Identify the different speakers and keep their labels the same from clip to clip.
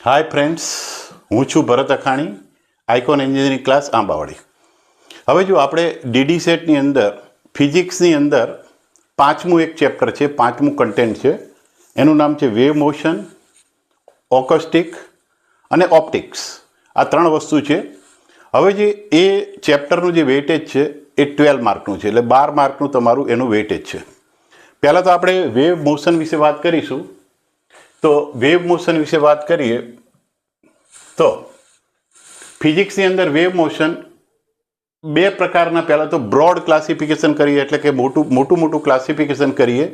Speaker 1: Hi friends, હું છું ભરત અખાણી, icon engineering class આંબાવાડી. હવે જો આપણે ડીડી સેટની અંદર ફિઝિક્સની અંદર પાંચમું એક ચેપ્ટર છે, પાંચમું કન્ટેન્ટ છે. એનું નામ છે વેવ મોશન, ઓકોસ્ટિક અને ઓપ્ટિક્સ. આ ત્રણ વસ્તુ છે. હવે જે એ ચેપ્ટરનું જે વેઇટેજ છે એ 12 માર્કનું છે, એટલે 12 માર્કનું તમારું એનું વેઇટેજ છે. પહેલાં તો આપણે વેવ મોશન વિશે વાત કરીશું. તો વેવ મોશન વિશે વાત કરીએ તો ફિઝિક્સની અંદર વેવ મોશન બે પ્રકારના, પહેલાં તો બ્રોડ ક્લાસિફિકેશન કરીએ, એટલે કે મોટું ક્લાસિફિકેશન કરીએ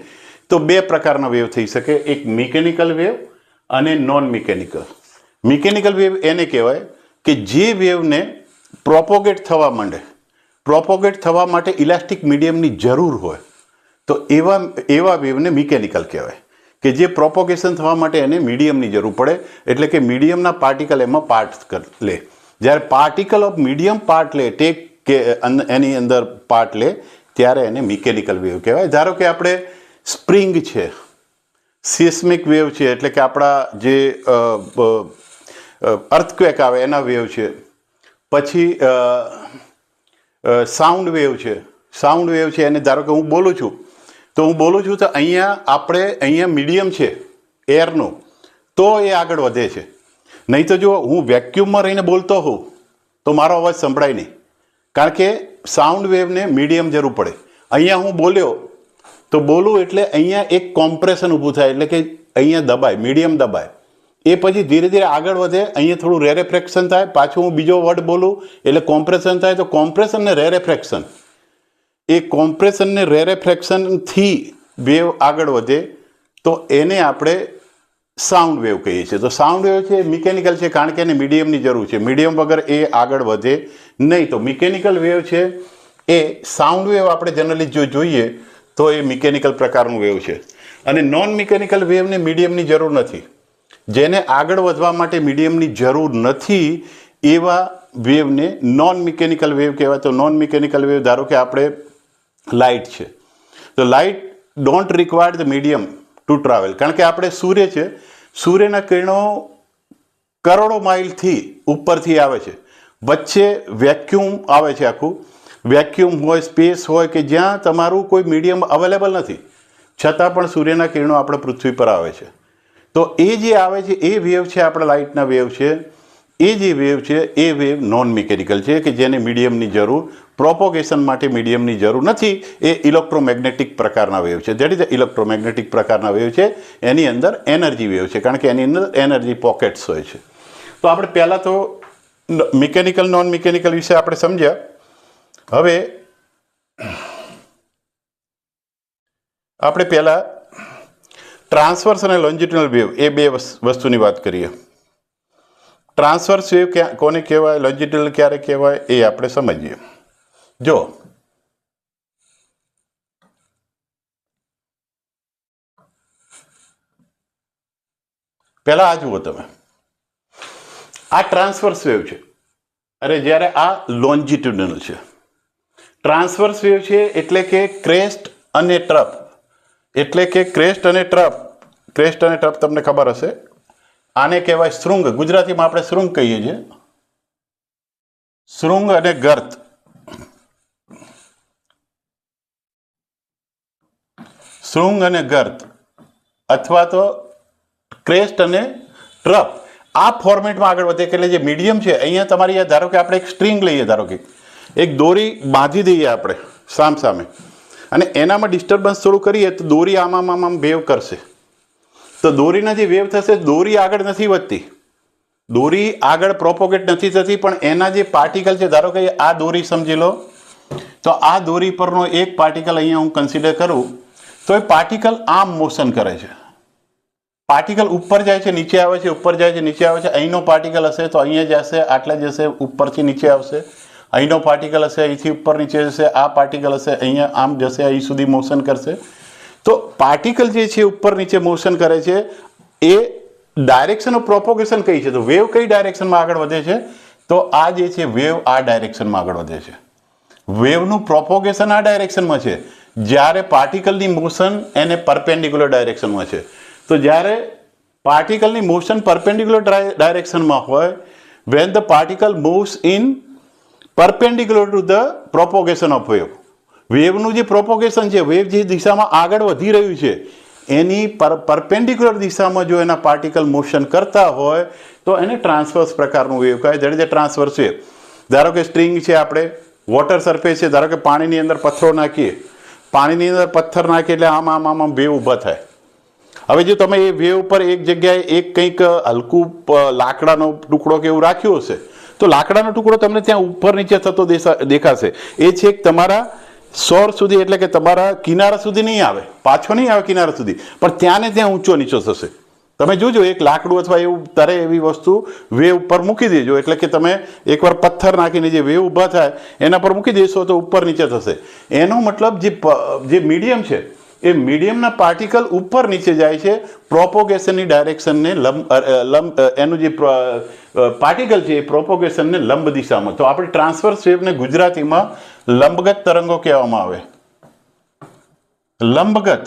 Speaker 1: તો બે પ્રકારના વેવ થઈ શકે. એક મિકેનિકલ વેવ અને નોન મિકેનિકલ. મિકેનિકલ વેવ એને કહેવાય કે જે વેવને પ્રોપોગેટ થવા માંડે, પ્રોપોગેટ થવા માટે ઇલાસ્ટિક મીડિયમની જરૂર હોય, તો એવા વેવને મિકેનિકલ કહેવાય, કે જે પ્રોપોગેશન થવા માટે એને મીડિયમની જરૂર પડે, એટલે કે મીડિયમના પાર્ટિકલ એમાં પાર્ટ લે. જ્યારે પાર્ટિકલ ઓફ મીડિયમ પાર્ટ લે, કે એની અંદર પાર્ટ લે, ત્યારે એને મિકેનિકલ વેવ કહેવાય. ધારો કે આપણે સ્પ્રિંગ છે, સિસ્મિક વેવ છે, એટલે કે આપણા જે અર્થક્વેક આવે એના વેવ છે. પછી સાઉન્ડ વેવ છે. સાઉન્ડ વેવ છે એને ધારો કે હું બોલું છું તો અહીંયા મીડિયમ છે એરનું, તો એ આગળ વધે છે. નહીં તો જો હું વેક્યુમમાં રહીને બોલતો હોઉં તો મારો અવાજ સંભળાય નહીં, કારણ કે સાઉન્ડ વેવને મીડિયમ જરૂર પડે. અહીંયા હું બોલ્યો તો બોલું એટલે અહીંયા એક કોમ્પ્રેશન ઊભું થાય, એટલે કે અહીંયા દબાય, મીડિયમ દબાય. એ પછી ધીરે ધીરે આગળ વધે, અહીંયા થોડું રેરેફ્રેક્શન થાય, પાછું હું બીજો વર્ડ બોલું એટલે કોમ્પ્રેશન થાય. તો કોમ્પ્રેશન ને રેરેફ્રેક્શન, એ કોમ્પ્રેશન ને રેરેફ્રેક્શનથી વેવ આગળ વધે, તો એને આપણે સાઉન્ડ વેવ કહીએ છીએ. તો સાઉન્ડ વેવ છે મિકેનિકલ છે, કારણ કે એને મીડિયમની જરૂર છે. મીડિયમ વગર એ આગળ વધે નહીં. તો મિકેનિકલ વેવ છે એ સાઉન્ડ વેવ આપણે જનરલી જો જોઈએ તો એ મિકેનિકલ પ્રકારનું વેવ છે. અને નોન મિકેનિકલ વેવને મીડિયમની જરૂર નથી. જેને આગળ વધવા માટે મીડિયમની જરૂર નથી એવા વેવને નોન મિકેનિકલ વેવ કહેવાય. તો નોન મિકેનિકલ વેવ, ધારો કે આપણે લાઇટ છે, તો light don't require the medium to travel, કારણ કે આપણે સૂર્ય છે, સૂર્યના કિરણો કરોડો માઇલથી ઉપરથી આવે છે. વચ્ચે વેક્યુમ આવે છે, આખું વેક્યુમ હોય, સ્પેસ હોય, કે જ્યાં તમારું કોઈ મીડિયમ અવેલેબલ નથી, છતાં પણ સૂર્યના કિરણો આપણે પૃથ્વી પર આવે છે. તો એ જે આવે છે એ વેવ છે આપણા લાઇટના વેવ છે. એ જે વેવ છે એ વેવ નોન મિકેનિકલ છે, કે જેને મીડિયમની જરૂર, પ્રોપોગેશન માટે મીડિયમની જરૂર નથી. એ ઇલેક્ટ્રોમેગ્નેટિક પ્રકારના વેવ છે. દેટ ઇઝ ઇલેક્ટ્રોમેગ્નેટિક પ્રકારના વેવ છે. એની અંદર એનર્જી વેવ છે, કારણ કે એની અંદર એનર્જી પોકેટ્સ હોય છે. તો આપણે પહેલાં તો મિકેનિકલ નોન મિકેનિકલ વિશે આપણે સમજ્યા. હવે આપણે પહેલાં ટ્રાન્સવર્સ અને લોન્જિટ્યુડનલ વેવ એ બે વસ્તુની વાત કરીએ. ટ્રાન્સવર્સ વેવ કોને કહેવાય, લોન્જિટ્યુડનલ ક્યારે કહેવાય, એ આપણે સમજીએ. જો પહેલા આ જુઓ તમે, આ ટ્રાન્સવર્સ વેવ છે, અરે જ્યારે આ લોન્જિટ્યુડનલ છે. ટ્રાન્સવર્સ વેવ છે એટલે કે ક્રેસ્ટ અને ટ્રફ, એટલે કે ક્રેસ્ટ અને ટ્રફ તમને ખબર હશે. આને કહેવાય શૃંગ. ગુજરાતીમાં આપણે શૃંગ કહીએ છીએ. શૃંગ અને ગર્ત, શૃંગ અને ગર્ત, અથવા તો ક્રેસ્ટ અને ટ્રફ, આ ફોર્મેટમાં આગળ વધે. એટલે જે મીડિયમ છે, અહીંયા તમારી ધારો કે આપણે એક સ્ટ્રિંગ લઈએ, ધારો કે એક દોરી બાંધી દઈએ આપણે સામે, અને એનામાં ડિસ્ટર્બન્સ થોડું કરીએ તો દોરી આમ વેવ કરશે. તો દોરીના જે વેવ થશે, દોરી આગળ નથી વધતી, દોરી આગળ પ્રોપોગેટ નથી થતી, પણ એના જે પાર્ટિકલ છે, ધારો કે આ દોરી સમજી લો, તો આ દોરી પરનો એક પાર્ટિકલ અહીંયા હું કન્સિડર કરું, તો એ પાર્ટિકલ આમ મોશન કરે છે. પાર્ટિકલ ઉપર જાય છે, નીચે આવે છે, ઉપર જાય છે, નીચે આવે છે. અહીંનો પાર્ટિકલ હશે તો અહીંયા જશે, આટલા જશે, ઉપરથી નીચે આવશે. અહીંનો પાર્ટિકલ હશે, અહીંથી ઉપર નીચે જશે. આ પાર્ટિકલ હશે, અહીંયા આમ જશે, અહીં સુધી મોશન કરશે. તો પાર્ટિકલ જે છે ઉપર નીચે મોશન કરે છે, એ ડાયરેક્શન ઓફ પ્રોપોગેશન કઈ છે, તો વેવ કઈ ડાયરેક્શનમાં આગળ વધે છે, તો આ જે છે વેવ આ ડાયરેક્શનમાં આગળ વધે છે. વેવનું પ્રોપોગેશન આ ડાયરેક્શનમાં છે, જ્યારે પાર્ટિકલની મોશન એને પરપેન્ડિક્યુલર ડાયરેક્શનમાં છે. તો જ્યારે પાર્ટિકલની મોશન પરપેન્ડિક્યુલર ડાયરેક્શનમાં હોય when the particle moves in perpendicular to the propagation of wave. વેવનું જે પ્રોપોગેશન છે, વેવ જે દિશામાં આગળ વધી રહ્યું છે એની પરપેન્ડિક્યુલર દિશામાં જો એના પાર્ટિકલ મોશન કરતા હોય તો એને ટ્રાન્સવર્સ પ્રકારનું વેવ કહે. That is a transverse wave. ધારો કે સ્ટ્રિંગ છે, આપણે વોટર સરફેસ છે, ધારો કે પાણીની અંદર પથ્થરો નાખીએ, પાણીની અંદર પથ્થર નાખીએ એટલે આમ આમ આમ આમ વેવ ઊભા થાય. હવે જો તમે એ વેવ પર એક જગ્યાએ એક કંઈક હલકું લાકડાનો ટુકડો કે એવું રાખ્યું હશે તો લાકડાનો ટુકડો તમને ત્યાં ઉપર નીચે થતો દેખાશે. એ છેક તમારા સોર સુધી એટલે કે તમારા કિનારા સુધી નહીં આવે, પાછો નહીં આવે કિનારા સુધી, પણ ત્યાં ને ત્યાં ઊંચો નીચો થશે. તમે જોજો એક લાકડું અથવા એવું તરે એવી વસ્તુ વેવ ઉપર મૂકી દેજો એટલે કે તમે એકવાર પથ્થર નાખીને જે વેવ ઊભા થાય એના પર મૂકી દેશો તો ઉપર નીચે થશે. એનો મતલબ જે મીડિયમ છે એ મીડિયમના પાર્ટિકલ ઉપર નીચે જાય છે પ્રોપોગેશનની ડાયરેક્શનને એનું જે પાર્ટિકલ છે એ પ્રોપોગેશનને લંબ દિશામાં. તો આપણે ટ્રાન્સવર્સ વેવને ગુજરાતીમાં લંબગત તરંગો કહેવામાં આવે. લંબગત,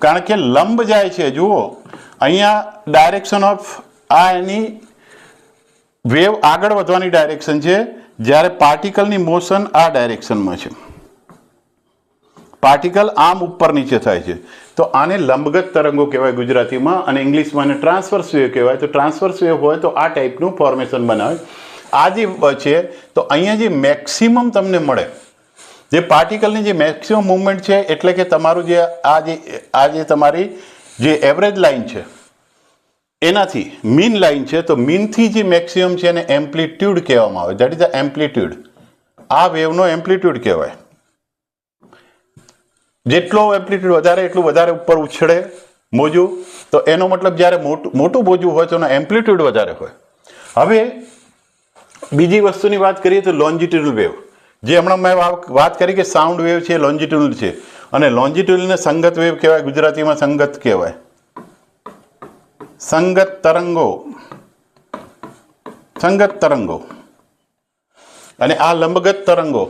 Speaker 1: કારણ કે લંબ જાય છે. જુઓ અહીંયા ડાયરેક્શન ઓફ આ એની વેવ આગળ વધવાની ડાયરેક્શન છે, જ્યારે પાર્ટિકલની મોશન આ ડાયરેક્શનમાં છે. પાર્ટિકલ આમ ઉપર નીચે થાય છે તો આને લંબગત તરંગો કહેવાય ગુજરાતીમાં, અને ઇંગ્લિશમાં એને ટ્રાન્સવર્સ વેવ કહેવાય. તો ટ્રાન્સવર્સ વેવ હોય તો આ ટાઈપનું ફોર્મેશન બનાવે. આ જે છે તો અહીંયા જે મેક્સિમમ તમને મળે, જે પાર્ટિકલની જે મેક્સિમમ મુવમેન્ટ છે એટલે કે તમારું જે આ જે તમારી જે એવરેજ લાઇન છે એનાથી મીન લાઇન છે, તો મીનથી જે મેક્સિમમ છે એને એમ્પ્લિટ્યુડ કહેવામાં આવે. That is the amplitude. આ વેવનો એમ્પ્લિટ્યુડ કહેવાય. જેટલો એમ્પ્લિટ્યુડ વધારે એટલું વધારે ઉપર ઉછળે મોજું, તો એનો મતલબ જ્યારે મોટું મોજું હોય તો એનો એમ્પ્લિટ્યુડ વધારે હોય. હવે બીજી વસ્તુની વાત કરીએ તો લોન્જિટ્યુડલ વેવ, જે હમણાં મેં વાત કરી કે સાઉન્ડ વેવ છે લોન્જિટ્યુડલ છે, અને લોન્જિટ્યુડલને સંગત વેવ કહેવાય, ગુજરાતીમાં સંગત કહેવાય. સંગત તરંગો, સંગત તરંગો. અને આ લંબગત તરંગો.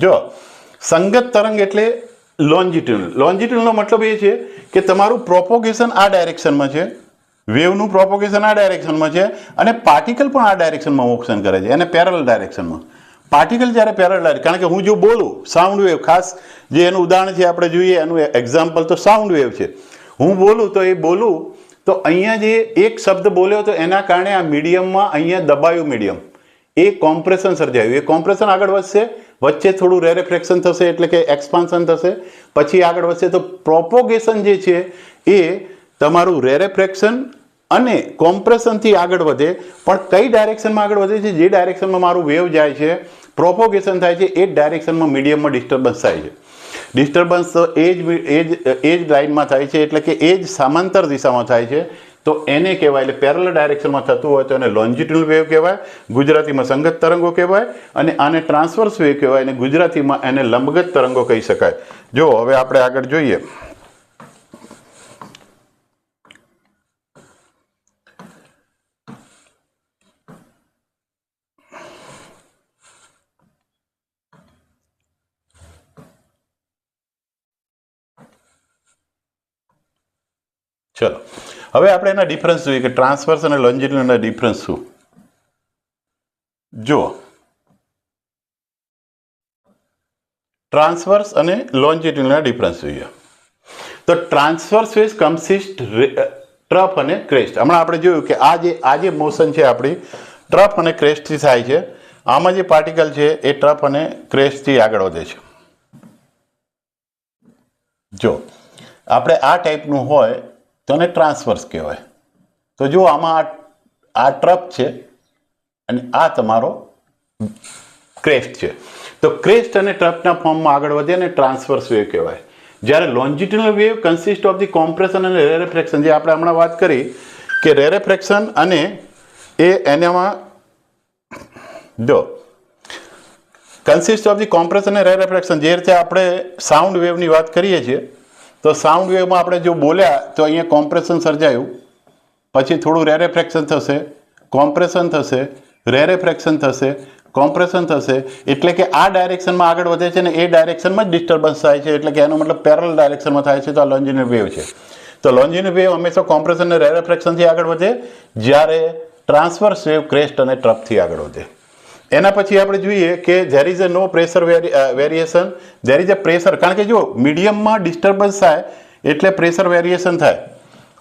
Speaker 1: જો સંગત તરંગ એટલે લોન્જિટ્યુડલ. લોન્જિટ્યુડલનો મતલબ એ છે કે તમારું પ્રોપોગેશન આ ડાયરેક્શનમાં છે, વેવનું પ્રોપોગેશન આ ડાયરેક્શનમાં છે, અને પાર્ટિકલ પણ આ ડાયરેક્શનમાં મોશન કરે છે, એને પેરેલલ ડાયરેક્શનમાં. પાર્ટિકલ જ્યારે પેરેલલ ડાયરેક્શન, કારણ કે હું જો બોલું સાઉન્ડ વેવ, ખાસ જે એનું ઉદાહરણ છે આપણે જોઈએ, એનું એક્ઝામ્પલ તો સાઉન્ડ વેવ છે. હું બોલું તો એ બોલું તો અહીંયા જે એક શબ્દ બોલ્યો તો એના કારણે આ મીડિયમમાં અહીંયા દબાયું મીડિયમ, એ કોમ્પ્રેશન સર્જાયું. એ કોમ્પ્રેશન આગળ વધશે, વચ્ચે થોડું રેરેફ્રેક્શન થશે એટલે કે એક્સપાન્શન થશે, પછી આગળ વધશે. તો પ્રોપોગેશન જે છે એ તમારું રેરેફ્રેક્શન અને કોમ્પ્રેશનથી આગળ વધે, પણ કઈ ડાયરેક્શનમાં આગળ વધે છે? જે ડાયરેક્શનમાં મારું વેવ જાય છે, પ્રોપોગેશન થાય છે, એ જ ડાયરેક્શનમાં મીડિયમમાં ડિસ્ટર્બન્સ થાય છે. ડિસ્ટર્બન્સ તો એ જ લાઇનમાં થાય છે એટલે કે એ જ સમાંતર દિશામાં થાય છે, તો એને કહેવાય. એટલે પેરેલલ ડાયરેક્શનમાં થતું હોય તો એને લોન્જિટ્યુડલ વેવ કહેવાય, ગુજરાતીમાં સંગત તરંગો કહેવાય, અને આને ટ્રાન્સવર્સ વેવ કહેવાય, અને ગુજરાતીમાં એને લંબગત તરંગો કહી શકાય. જો હવે આપણે આગળ જોઈએ. ચલો હવે આપણે એના ડિફરન્સ જોઈએ કે ટ્રાન્સવર્સ અને લોન્જિટ્યુડલના ડિફરન્સ શું. જુઓ, ટ્રાન્સવર્સ અને લોન્જિટ્યુડલના ડિફરન્સ જોઈએ. તો ટ્રાન્સવર્સ વેવ કન્સિસ્ટ ટ્રફ અને ક્રેસ્ટ. હમણાં આપણે જોયું કે આ જે મોશન છે આપણી ટ્રફ અને ક્રેસ્ટથી થાય છે. આમાં જે પાર્ટિકલ છે એ ટ્રફ અને ક્રેસ્ટથી આગળ વધે છે. જો આપણે આ ટાઈપનું હોય તો એને ટ્રાન્સવર્સ કહેવાય. તો જો આમાં આ ટ્રફ છે અને આ તમારો ક્રેસ્ટ છે, તો ક્રેસ્ટ અને ટ્રફના ફોર્મમાં આગળ વધે અને ટ્રાન્સવર્સ વેવ કહેવાય. જ્યારે longitudinal wave consist of the compression અને રેરેફ્રેક્શન, જે આપણે હમણાં વાત કરી કે રેરેફ્રેક્શન અને એનામાં જો કન્સિસ્ટ ઓફ ધી કોમ્પ્રેશન અને રેરેફ્રેક્શન, જે રીતે આપણે સાઉન્ડ વેવની વાત કરીએ છીએ, તો સાઉન્ડ વેવમાં આપણે જો બોલ્યા તો અહીંયા કોમ્પ્રેશન સર્જાયું, પછી થોડું રેરેફ્રેક્શન થશે, કોમ્પ્રેશન થશે, રેરેફ્રેક્શન થશે, કોમ્પ્રેશન થશે એટલે કે આ ડાયરેક્શનમાં આગળ વધે છે ને એ ડાયરેક્શનમાં જ ડિસ્ટર્બન્સ થાય છે, એટલે કે એનો મતલબ પેરેલલ ડાયરેક્શનમાં થાય છે. તો આ લોન્જિન્યુઅલ વેવ છે. તો લોન્જિન્યુઅલ વેવ હંમેશા કોમ્પ્રેશન અને રેરેફ્રેક્શનથી આગળ વધે, જ્યારે ટ્રાન્સવર્સ વેવ ક્રેસ્ટ અને ટ્રફથી આગળ વધે. એના પછી આપણે જોઈએ કે there is a no pressure variation, there is a pressure, કારણ કે જો મીડિયમમાં ડિસ્ટર્બન્સ થાય એટલે પ્રેશર વેરિએશન થાય,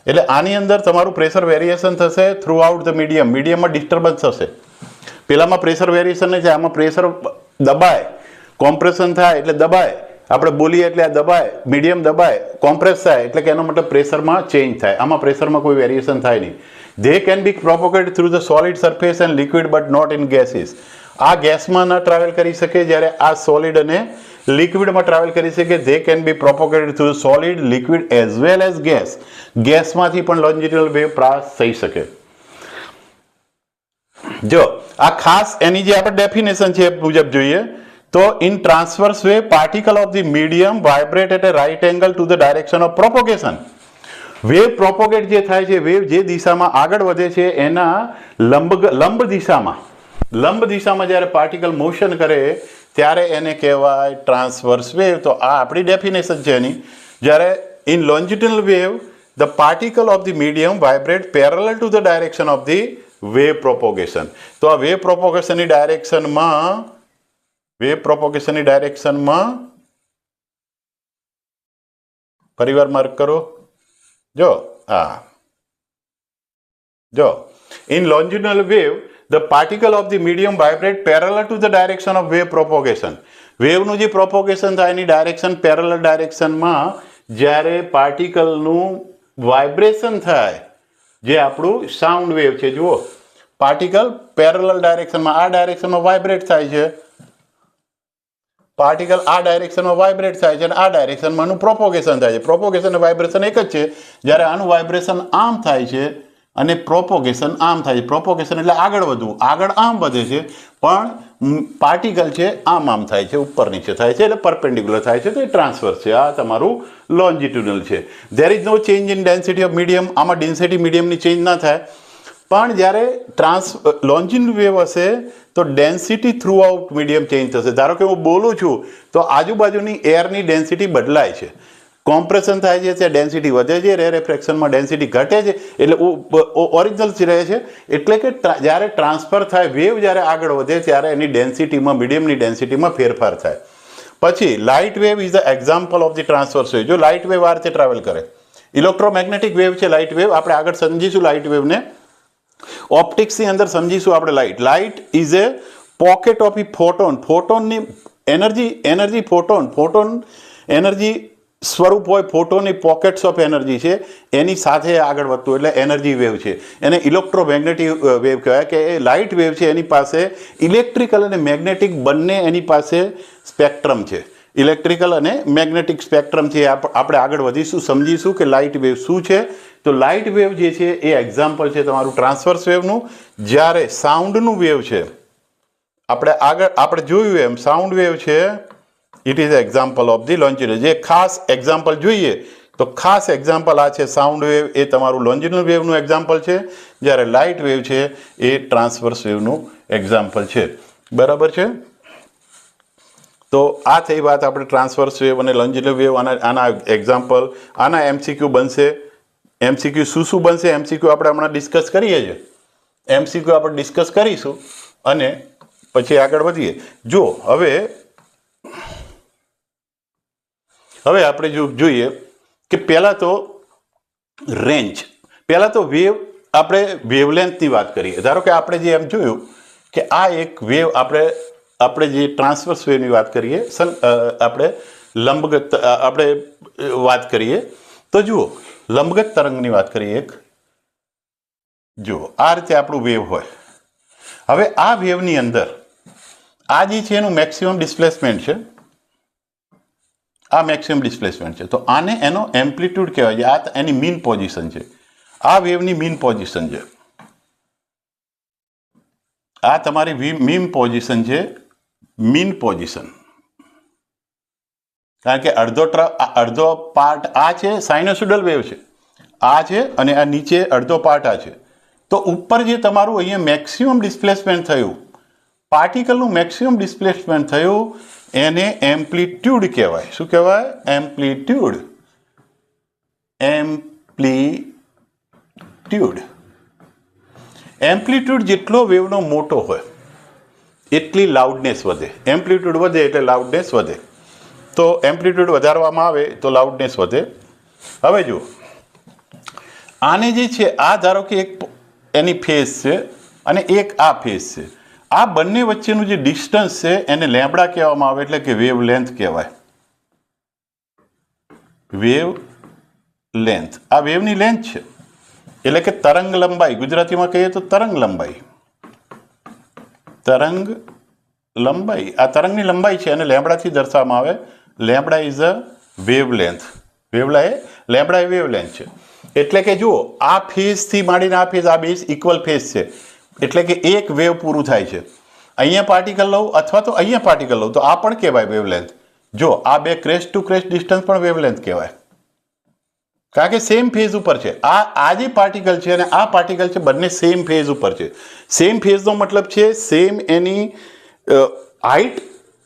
Speaker 1: એટલે આની અંદર તમારું પ્રેશર વેરિએશન થશે થ્રુ આઉટ ધ મીડિયમમાં ડિસ્ટર્બન્સ થશે. પેલામાં પ્રેશર વેરિએશન નહીં છે, આમાં પ્રેશર દબાય, કોમ્પ્રેશન થાય એટલે દબાય, આપણે બોલીએ એટલે આ દબાય, મીડિયમ દબાય, કોમ્પ્રેસ થાય એટલે કે એનો મતલબ પ્રેશરમાં ચેન્જ થાય. આમાં પ્રેશરમાં કોઈ વેરિએશન થાય નહીં. They can be propagated through the solid surface and liquid but not in gases. આ ગેસમાં ન ટ્રાવેલ કરી શકે, જ્યારે આ સોલિડ અને લિક્વિડમાં ટ્રાવેલ કરી શકે. They can be propagated through solid, liquid as well as gas. ગેસમાંથી પણ લોન્જિટ્યુડલ વેવ પાસ થઈ શકે. જો આ ખાસ એની જે આપણે ડેફિનેશન છે એ મુજબ જોઈએ તો in transverse wave particle of the medium vibrate at a right angle to the direction of propagation. Wave propagate જે થાય છે, વેવ જે દિશામાં આગળ વધે છે એના લંબ દિશામાં જ્યારે પાર્ટિકલ મોશન કરે ત્યારે એને કહેવાય ટ્રાન્સવર્સ વેવ. તો આ આપણી ડેફિનેશન છે એની. જ્યારે in longitudinal wave the particle of the medium vibrate parallel to the direction of the wave propagation. તો આ વેવ પ્રોપોગેશનની ડાયરેક્શનમાં ફરીવાર માર્ક કરો. જો in longitudinal wave the particle of the medium vibrate parallel to the direction of wave propagation. વેવનું જે propagation થાય એની direction parallel ડાયરેક્શનમાં જ્યારે પાર્ટિકલનું vibration થાય, જે આપણું સાઉન્ડ વેવ છે, જુઓ પાર્ટિકલ પેરેલલ ડાયરેક્શનમાં આ ડાયરેક્શનમાં વાઇબ્રેટ થાય છે, પાર્ટિકલ આ ડાયરેક્શનમાં વાઇબ્રેટ થાય છે અને આ ડાયરેક્શનમાં આનું પ્રોપોગેશન થાય છે. પ્રોપોગેશન અને વાઇબ્રેશન એક જ છે. જ્યારે આનું વાઇબ્રેશન આમ થાય છે અને પ્રોપોગેશન આમ થાય છે. પ્રોપોગેશન એટલે આગળ વધવું, આગળ આમ વધે છે, પણ પાર્ટિકલ છે આમ થાય છે, ઉપર નીચે થાય છે, એટલે પરપેન્ડિક્યુલર થાય છે. તો એ ટ્રાન્સવર્સ છે. આ તમારું લોન્જિટ્યુડલ છે. There is no change in density of medium. આમાં ડેન્સિટી મીડિયમની ચેન્જ ના થાય, પણ જ્યારે લોન્જિટ્યુડલ વેવ હશે તો density throughout medium change થશે. ધારો કે હું બોલું છું તો આજુબાજુની એરની ડેન્સિટી બદલાય છે, કોમ્પ્રેશન થાય છે ત્યાં ડેન્સિટી વધે છે, રેરેફ્રેક્શનમાં ડેન્સિટી ઘટે છે, એટલે ઓરિજિનલ રહે છે. એટલે કે જ્યારે ટ્રાન્સફર થાય, વેવ જ્યારે આગળ વધે ત્યારે એની ડેન્સિટીમાં, મીડિયમની ડેન્સિટીમાં ફેરફાર થાય. પછી light wave is the example of the transverse wave. જો લાઇટ વેવ આ રીતે ટ્રાવેલ કરે, ઇલેક્ટ્રોમેગ્નેટિક વેવ છે લાઇટ વેવ. આપણે આગળ સમજીશું લાઇટ વેવને, ઓપ્ટિક્સની અંદર સમજીશું આપણે. Light is a pocket of e photon. ફોટોનની ફોટોન એનર્જી સ્વરૂપ હોય, ફોટોની પોકેટ્સ ઓફ એનર્જી છે, એની સાથે આગળ વધતું એટલે એનર્જી વેવ છે. એને ઇલેક્ટ્રોમેગ્નેટિક વેવ કહેવાય. કે એ લાઇટ વેવ છે એની પાસે ઇલેક્ટ્રિકલ અને મેગ્નેટિક બંને એની પાસે સ્પેક્ટ્રમ છે. ઇલેક્ટ્રિકલ અને મેગ્નેટિક સ્પેક્ટ્રમ છે. આપણે આગળ વધીશું, સમજીશું કે લાઇટ વેવ શું છે. તો લાઇટ વેવ જે છે એ એક્ઝામ્પલ છે તમારું ટ્રાન્સવર્સ વેવનું. જ્યારે સાઉન્ડનું વેવ છે, આપણે જોયું એમ સાઉન્ડ વેવ છે, it is example of the longitudinal. જે ખાસ એક્ઝામ્પલ જોઈએ તો ખાસ એક્ઝામ્પલ આ છે. સાઉન્ડ વેવ એ તમારું લોન્જિટ્યુડલ વેવનું એક્ઝામ્પલ છે, જ્યારે લાઇટ વેવ છે એ ટ્રાન્સવર્સ વેવનું એક્ઝામ્પલ છે. બરાબર છે. તો આ થઈ વાત આપણે ટ્રાન્સવર્સ વેવ અને લોન્જિટ્યુડલ વેવ. આના એક્ઝામ્પલ, આના એમસીક્યુ બનશે. એમસીક્યુ શું બનશે? એમસીક્યુ આપણે હમણાં ડિસ્કસ કરીએ છીએ. એમસીક્યુ આપણે ડિસ્કસ કરીશું અને પછી આગળ વધીએ. જો હવે આપણે જોઈએ કે પહેલાં તો રેન્જ, પહેલાં તો વેવ, આપણે વેવલેન્થની વાત કરીએ. ધારો કે આપણે જે એમ જોયું કે આ એક વેવ, આપણે જે ટ્રાન્સવર્સ વેવની વાત કરીએ, આપણે લંબગત આપણે વાત કરીએ તો જુઓ, લંબગત તરંગની વાત કરીએ એક. જુઓ આ રીતે આપણું વેવ હોય. હવે આ વેવની અંદર આ જે છે એનું મેક્સિમમ ડિસ્પ્લેસમેન્ટ છે. આ મેક્સિમમ ડિસ્પ્લેસમેન્ટ છે. તો આને એનો એમ્પ્લિટ્યુડ કહેવાય છે. આ એની મીન પોઝિશન છે. આ વેવની મીન પોઝિશન છે. આ તમારી મીન પોઝિશન છે. મીન પોઝિશન, કારણ કે અડધો પાર્ટ આ છે, સાઇનોસોઇડલ વેવ છે આ છે, અને આ નીચે અડધો પાર્ટ આ છે. તો ઉપર જે તમારું અહીંયા મેક્સિમમ ડિસ્પ્લેસમેન્ટ થયું પાર્ટિકલનું મેક્સિમમ ડિસ્પ્લેસમેન્ટ થયું એને એમ્પ્લિટ્યુડ કહેવાય. શું કહેવાય? એમ્પ્લિટ્યુડ. એમ્પ્લિટ્યુડ. એમ્પ્લિટ્યુડ જેટલો વેવનો મોટો હોય એટલી લાઉડનેસ વધે. એમ્પ્લિટ્યુડ વધે એટલે લાઉડનેસ વધે. તો એમ્પ્લિટ્યુડ વધારવામાં આવે તો લાઉડનેસ વધે. હવે જુઓ, આને જે છે આ ધારો કે એક એની ફેઝ છે અને એક આ ફેઝ છે. આ બંને વચ્ચેનું જે ડિસ્ટન્સ છે એને લેમ્બડા કહેવામાં આવે, એટલે કે વેવ લેન્થ કહેવાય. Wave length. આ વેવની લેન્થ છે એટલે કે તરંગ લંબાઈ. ગુજરાતીમાં કહીએ તો તરંગ લંબાઈ. તરંગ લંબાઈ. આ તરંગની લંબાઈ છે અને લેમ્બડાથી દર્શાવવામાં આવે. Lambda is a wave length. Lambda A wave length છે. એટલે કે જુઓ, આ ફેઝથી માંડીને આ ફેઝ, આ બે ઇક્વલ ફેઝ છે. એટલે કે એક વેવ પૂરું થાય છે. અહીંયા પાર્ટિકલ લઉં અથવા તો અહીંયા પાર્ટિકલ લઉં તો આ પણ કહેવાય વેવ લેન્થ. જો આ બે ક્રેસ્ટ ટુ ક્રેસ્ટ ડિસ્ટન્સ પણ વેવ લેન્થ કહેવાય, કારણ કે સેમ ફેઝ ઉપર છે. આ જે પાર્ટિકલ છે અને આ પાર્ટિકલ છે, બંને સેમ ફેઝ ઉપર છે. સેમ ફેઝનો મતલબ છે સેમ એની હાઇટ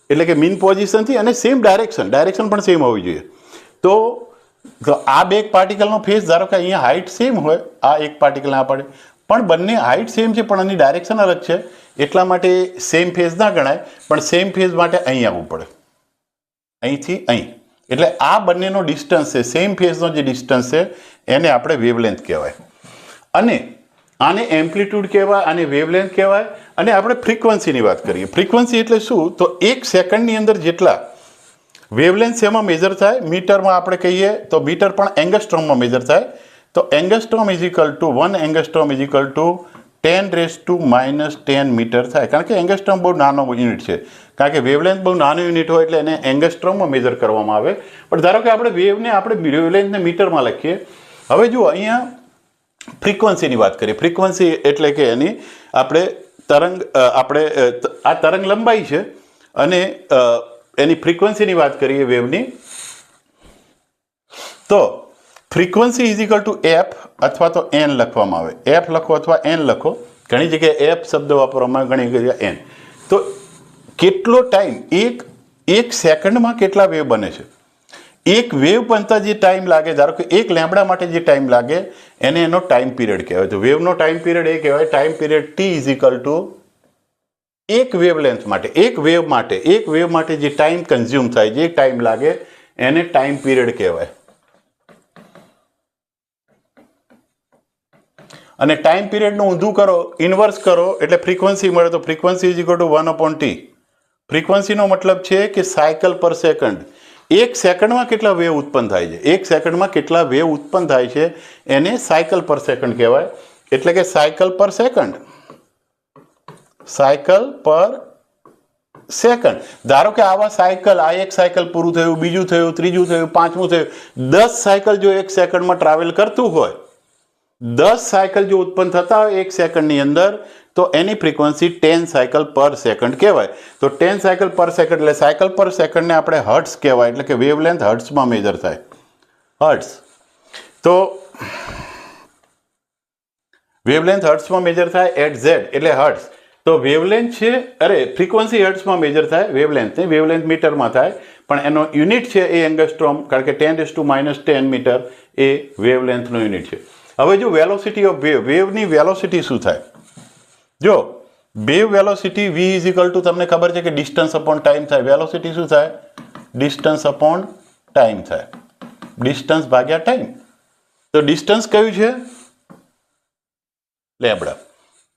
Speaker 1: એટલે કે મીન પોઝિશનથી, અને સેમ ડાયરેક્શન પણ સેમ હોવી જોઈએ. તો આ બે પાર્ટિકલનો ફેઝ ધારો કે અહીંયા હાઇટ સેમ હોય, આ એક પાર્ટિકલ ના પડે, પણ બંને હાઇટ સેમ છે પણ એની ડાયરેક્શન અલગ છે, એટલા માટે સેમ ફેઝ ના ગણાય. પણ સેમ ફેઝ માટે અહીં આવવું પડે, અહીંથી અહીં. એટલે આ બંનેનો ડિસ્ટન્સ છે, સેમ ફેઝનો જે ડિસ્ટન્સ છે એને આપણે વેવલેન્થ કહેવાય. અને આને એમ્પ્લિટ્યુડ કહેવાય, આને વેવલેન્થ કહેવાય. અને આપણે ફ્રીક્વન્સીની વાત કરીએ. ફ્રીક્વન્સી એટલે શું? તો એક સેકન્ડની અંદર જેટલા વેવલેન્થ એમાં મેજર થાય, મીટરમાં આપણે કહીએ તો મીટર પણ એંગસ્ટ્રોમમાં મેજર થાય. તો angstrom is equal to 1 angstrom is equal to 10⁻⁻10 metre થાય. કારણ કે એંગસ્ટ્રોમ બહુ નાનો યુનિટ છે, કારણ કે વેવલેન્થ બહુ નાનો યુનિટ હોય એટલે એને એંગસ્ટ્રોમમાં મેજર કરવામાં આવે. પણ ધારો કે આપણે વેવલેન્થને મીટરમાં લખીએ. હવે જુઓ, અહીંયા ફ્રીક્વન્સીની વાત કરીએ. ફ્રીક્વન્સી એટલે કે એની આ તરંગ લંબાઈ છે અને એની ફ્રીક્વન્સીની વાત કરીએ વેવની. તો frequency is equal to f અથવા તો એન લખવામાં આવે. એફ લખો અથવા એન લખો. ઘણી જગ્યાએ એફ શબ્દ વાપરવામાં, ઘણી જગ્યાએ એન. તો કેટલો ટાઈમ, એક સેકન્ડમાં કેટલા વેવ બને છે? એક વેવ બનતા જે ટાઈમ લાગે, ધારો કે એક લેમ્બડા માટે જે ટાઈમ લાગે એને એનો ટાઈમ પીરિયડ કહેવાય. તો વેવનો ટાઈમ પીરિયડ એ કહેવાય. Time period T is equal two એક વેવલેન્થ માટે, એક વેવ માટે જે ટાઈમ કન્ઝ્યુમ થાય, જે ટાઈમ લાગે એને ટાઈમ પીરિયડ કહેવાય. અને ટાઈમ પીરિયડનું ઊંધું કરો, ઇન્વર્સ કરો એટલે ફ્રીક્વન્સી મળે. તો frequency is equal two 1/T. ફ્રીક્વન્સીનો મતલબ છે કે સાયકલ પર સેકન્ડ. એક સેકન્ડમાં કેટલા વેવ ઉત્પન્ન થાય છે, એક સેકન્ડમાં કેટલા વેવ ઉત્પન્ન થાય છે એને સાયકલ પર સેકન્ડ કહેવાય. એટલે કે સાયકલ પર સેકન્ડ. ધારો કે આવા સાયકલ, આ એક સાયકલ પૂરું થયું, બીજું થયું, ત્રીજું થયું, પાંચમું થયું, 10 સાયકલ જો એક સેકન્ડમાં ટ્રાવેલ કરતું હોય, 10 સાયકલ જો ઉત્પન્ન થતા હોય એક સેકન્ડની અંદર, તો એની ફ્રીક્વન્સી 10 સાયકલ પર સેકન્ડ કહેવાય. તો 10 સાયકલ પર સેકન્ડ એટલે સાયકલ પર સેકન્ડને આપણે હર્ટ્સ કહેવાય. એટલે કે વેવલેન્થ હર્ટ્સમાં મેજર થાય. હર્ટ્સ. તો વેવલેન્થ હર્ટ્સમાં મેજર થાય. એટ ઝેડ એટલે હર્ટ્સ. તો વેવલેન્થ છે, ફ્રીક્વન્સી હર્ટ્સમાં મેજર થાય. વેવલેન્થ મીટરમાં થાય, પણ એનો યુનિટ છે એ એંગસ્ટ્રોમ, કારણ કે 10⁻⁻10 મીટર એ વેવલેન્થનો યુનિટ છે. હવે જો વેલોસિટી ઓફ વેવની વેલોસિટી શું થાય? જો wave velocity v is equal two, તમને ખબર છે કે ડિસ્ટન્સ અપોન ટાઈમ થાય. વેલોસિટી શું થાય? ડિસ્ટન્સ અપોન ટાઈમ થાય. ડિસ્ટન્સ ભાગ્યા ટાઈમ. તો ડિસ્ટન્સ કયું છે? લેમ્બડા.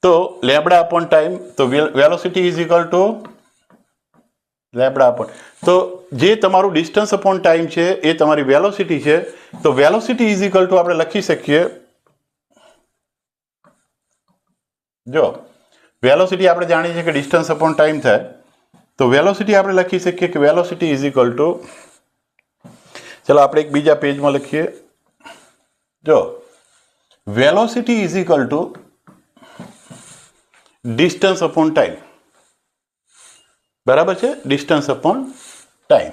Speaker 1: તો લેમ્બડા અપોન ટાઈમ. તો velocity is equal two lambda upon. તો જે તમારું ડિસ્ટન્સ અપોન ટાઈમ છે એ તમારી વેલોસિટી છે. તો વેલોસિટી ઇઝ ઇક્વલ ટુ આપણે લખી શકીએ, જો વેલોસિટી આપણે જાણીએ છીએ કે ડિસ્ટન્સ અપોન ટાઈમ થાય. તો વેલોસિટી આપણે લખી શકીએ કે વેલોસિટી ઇઝ ઇક્વલ ટુ, ચલો આપણે એક બીજા પેજમાં લખીએ. જો velocity is equal two distance upon time. બરાબર છે? Distance upon time.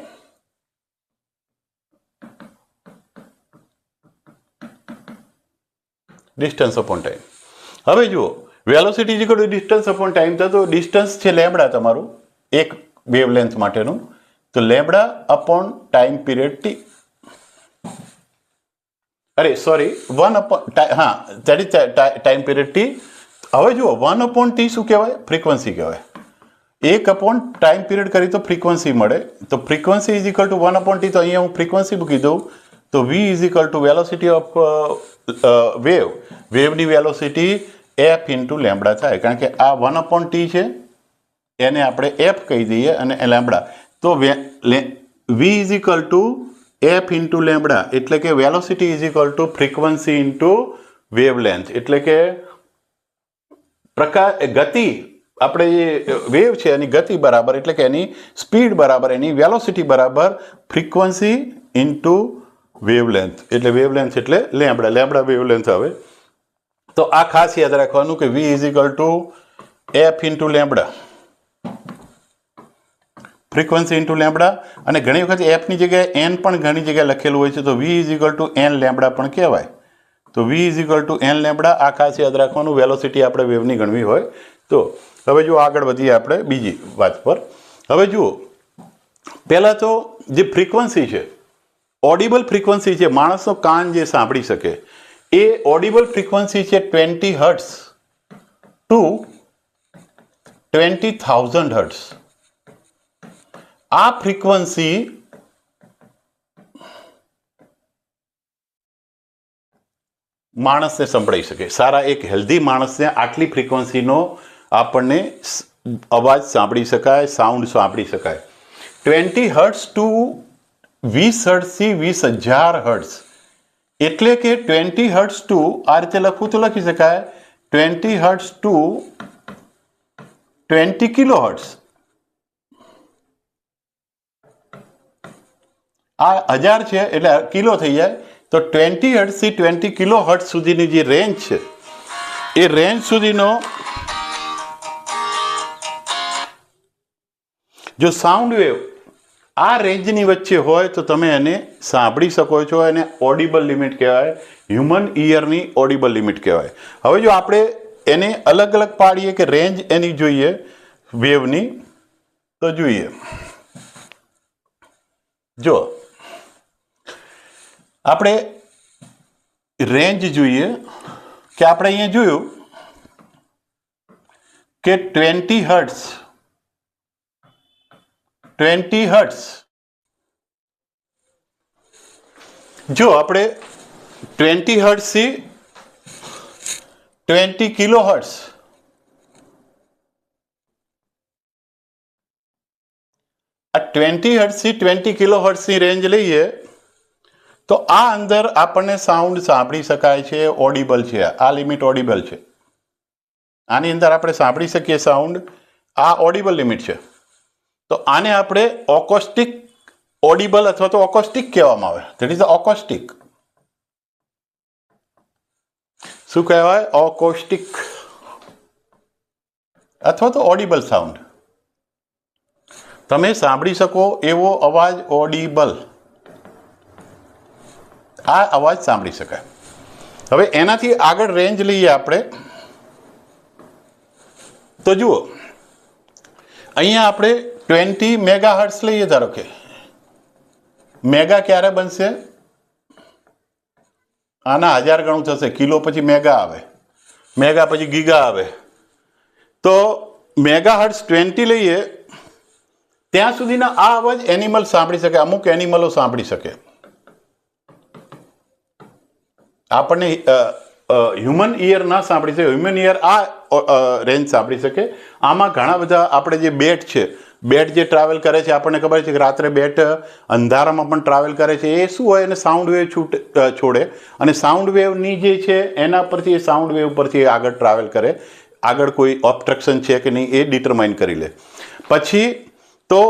Speaker 1: Distance upon time. હવે જુઓ, velocity is equal two distance upon time થતો ડિસ્ટન્સ છે લેમ્બડા તમારું એક વેવલેન્થ માટેનું, તો lambda upon time period T, અરે સોરી 1 અપોન હા that is time period T. હવે જુઓ 1 અપોન ટી શું કહેવાય? ફ્રીક્વન્સી કહેવાય. 1 અપોન ટાઈમ પીરિયડ કરી તો ફ્રીક્વન્સી મળે, તો frequency is equal to 1 upon T. તો અહીંયા હું ફ્રીક્વન્સી મૂકી દઉં તો v is equal two velocity of વેવની વેલોસિટી f ઇન્ટુ લેમ્બડા થાય, કારણ કે આ 1 અપોન ટી છે એને આપણે f કહી દઈએ અને લેમ્બડા, તો v is equal two f into lambda, એટલે કે velocity is equal two frequency into wavelength, એટલે કે ગતિ આપણે જે વેવ છે એની ગતિ બરાબર, એટલે કે એની સ્પીડ બરાબર એની વેલોસિટી બરાબર ફ્રીક્વન્સી ઇન્ટુ વેવલેન્થ, એટલે વેવલેન્થ એટલે લેમ્બડા, લેમ્બડા વેવલેન્થ આવે. તો આ ખાસ યાદ રાખવાનું કે v is equal two f into lambda, frequency into lambda, અને ઘણી વખત f ની જગ્યાએ n પણ ઘણી જગ્યાએ લખેલું હોય છે, તો v is equal two n lambda પણ કહેવાય. તો v is equal two n lambda, આ ખાસ યાદ રાખવાનું વેલોસિટી આપણે વેવની ગણવી હોય તો. હવે જો આગળ વધીએ આપણે બીજી વાત પર. હવે જુઓ, પહેલાં તો જે ફ્રીક્વન્સી છે, ઓડિબલ ફ્રીક્વન્સી છે, માણસનો કાન જે સાંભળી શકે એ ઓડિબલ ફ્રીક્વન્સી છે 20 હર્ટ્ઝ ટુ 20,000 હર્ટ્ઝ. આ ફ્રીક્વન્સી માણસને સંભળાઈ શકે, સારા એક હેલ્ધી માણસને આટલી ફ્રીક્વન્સીનો આપણને અવાજ સાંભળી શકાય, સાઉન્ડ સાંભળી શકાય. 20 હર્ટ્ઝ ટુ 20 હર્ટ્ઝથી 20,000 હર્ટ્ઝ, એટલે કે 20 હર્ટ્ઝ ટુ, આ રીતે લખવું તો લખી શકાય 20 હર્ટ્ઝ ટુ 20 કિલો હર્ટ્ઝ. આ 1000 છે એટલે કિલો થઈ જાય, તો 20 હર્ટ્ઝથી 20 કિલો હર્ટ્ઝ સુધીની જે રેન્જ છે એ રેન્જ સુધીનો જો સાઉન્ડ વેવ આ રેન્જની વચ્ચે હોય તો તમે એને સાંભળી શકો છો, એને ઓડિબલ લિમિટ કહેવાય, હ્યુમન ઇયરની ઓડિબલ લિમિટ કહેવાય. હવે જો આપણે એને અલગ અલગ પાડીએ કે રેન્જ એની જોઈએ વેવની, તો જોઈએ, જો આપણે રેન્જ જોઈએ કે આપણે અહીંયા જોયું કે 20 હર્ટ્ઝ, 20 હર્ટ્ઝ, જો આપણે 20 હર્ટ્ઝથી 20 કિલો હર્ટ્ઝ, આ 20 હર્ટ્ઝથી 20 કિલો હર્ટ્ઝની રેન્જ લઈએ તો આ અંદર આપણને સાઉન્ડ સાંભળી શકાય છે, ઓડિબલ છે, આ લિમિટ ઓડિબલ છે, આની અંદર આપણે સાંભળી શકીએ સાઉન્ડ, આ ઓડિબલ લિમિટ છે. તો આને આપણે ઓકોસ્ટિક ઓડિબલ અથવા તો ઓકોસ્ટિક કહેવામાં આવે, ધેટ ઇઝ ઓકોસ્ટિક. શું કહેવાય? ઓકોસ્ટિક અથવા તો ઓડિબલ સાઉન્ડ. તમે સાંભળી શકો એવો અવાજ ઓડિબલ, આ અવાજ સાંભળી શકાય. હવે એનાથી આગળ રેન્જ લઈએ આપણે, તો જુઓ અહીંયા આપણે 20 મેગા હર્ટ્ઝ લઈએ, ધારો કે મેગા ક્યારે બનશે? આના 1000 ગણું થશે, કિલો પછી મેગા આવે, મેગા પછી ગીગા આવે, તો મેગા હર્ટ્ઝ 20 લઈએ ત્યાં સુધીના આ અવાજ એનિમલ સાંભળી શકે, અમુક એનિમલો સાંભળી શકે. આપણને હ્યુમન ઇયર ના સાંભળી શકે, હ્યુમન ઇયર આ રેન્જ સાંભળી શકે. આમાં ઘણા બધા આપણે જે બેટ છે, બેટ જે ટ્રાવેલ કરે છે, આપણને ખબર છે કે રાત્રે બેટ અંધારામાં પણ ટ્રાવેલ કરે છે, એ શું હોય, એને સાઉન્ડ વેવ છોડે, અને સાઉન્ડ વેવની જે છે એના પરથી, એ સાઉન્ડ વેવ પરથી આગળ ટ્રાવેલ કરે, આગળ કોઈ ઓબ્સ્ટ્રક્શન છે કે નહીં એ ડિટરમાઇન કરી લે. પછી તો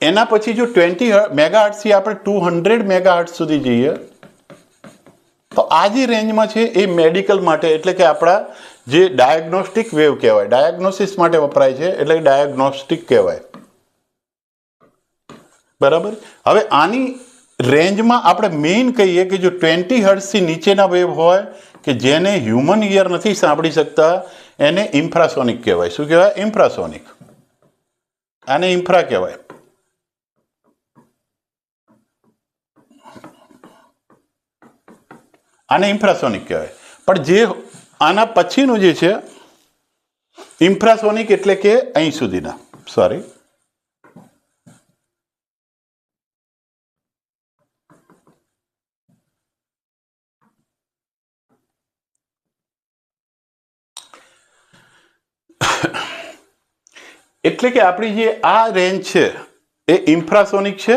Speaker 1: એના પછી જો 20 મેગા હર્ટ્ઝથી આપણે 200 મેગા હર્ટ્ઝ સુધી જઈએ તો આ જે રેન્જમાં છે એ મેડિકલ માટે, એટલે કે આપણા જે ડાયગ્નોસ્ટિક વેવ કહેવાય, ડાયગ્નોસિસ માટે વપરાય છે, એટલે ડાયગ્નોસ્ટિક કહેવાય, બરાબર. હવે આની રેન્જમાં આપણે મેઇન કહીએ કે જો 20 હર્ટ્ઝથી નીચેના વેવ હોય કે જેને હ્યુમન ઇયર નથી સાંભળી શકતા, એને ઇન્ફ્રાસોનિક કહેવાય. શું કહેવાય? ઇન્ફ્રાસોનિક. આને ઇન્ફ્રા કહેવાય. આને ઇન્ફ્રાસોનિક કહેવાય. પણ જે આના પછીનું જે છે ઇન્ફ્રાસોનિક એટલે કે અહીં સુધીના, સોરી, એટલે કે આપણી જે આ રેન્જ છે એ ઇન્ફ્રાસોનિક છે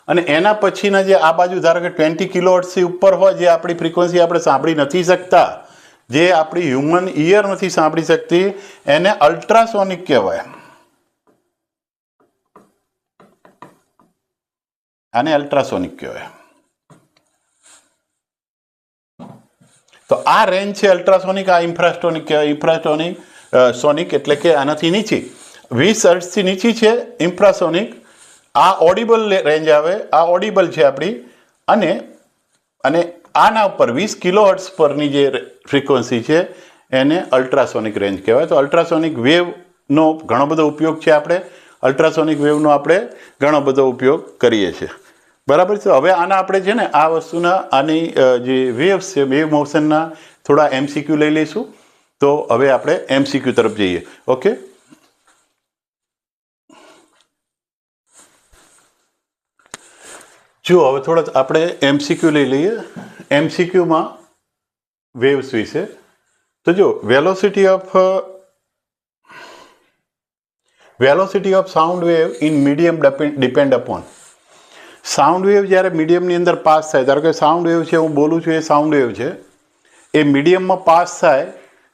Speaker 1: અને એના પછીના જે આ બાજુ ધારો કે 20 કિલોહર્ટ્ઝથી ઉપર હોય, જે આપણી ફ્રીક્વન્સી આપણે સાંભળી નથી શકતા, જે આપણી હ્યુમન ઇયર નથી સાંભળી શકતી, એને અલ્ટ્રાસોનિક કહેવાય. આને અલ્ટ્રાસોનિક કહેવાય. તો આ રેન્જ છે અલ્ટ્રાસોનિક, આ ઇન્ફ્રાસોનિક કહેવાય. ઇન્ફ્રાસોનિક સોનિક એટલે કે આનાથી નીચે 20 હર્ટ્ઝથી નીચી છે ઇન્ફ્રાસોનિક. આ ઓડિબલ રેન્જ આવે, આ ઓડિબલ છે આપણી. અને આના ઉપર 20 કિલોહર્ટ્ઝ પરની જે ફ્રીક્વન્સી છે એને અલ્ટ્રાસોનિક રેન્જ કહેવાય. તો અલ્ટ્રાસોનિક વેવનો ઘણો બધો ઉપયોગ છે. આપણે અલ્ટ્રાસોનિક વેવનો આપણે ઘણો બધો ઉપયોગ કરીએ છીએ. બરાબર છે. હવે આના આપણે છે ને આ વસ્તુના આની જે વેવ્સ છે, વેવ મોશનના થોડા MCQ લઈ લઈશું. તો હવે આપણે MCQ તરફ જઈએ. ઓકે, જો હવે થોડા આપણે MCQ લઈ લઈએ. MCQમાં વેવ્સ વિશે તો જો velocity of sound wave in medium depend upon. Sound wave જ્યારે મીડિયમની અંદર પાસ થાય, ધારો કે સાઉન્ડ વેવ છે, હું બોલું છું એ સાઉન્ડ વેવ છે, એ મીડિયમમાં પાસ થાય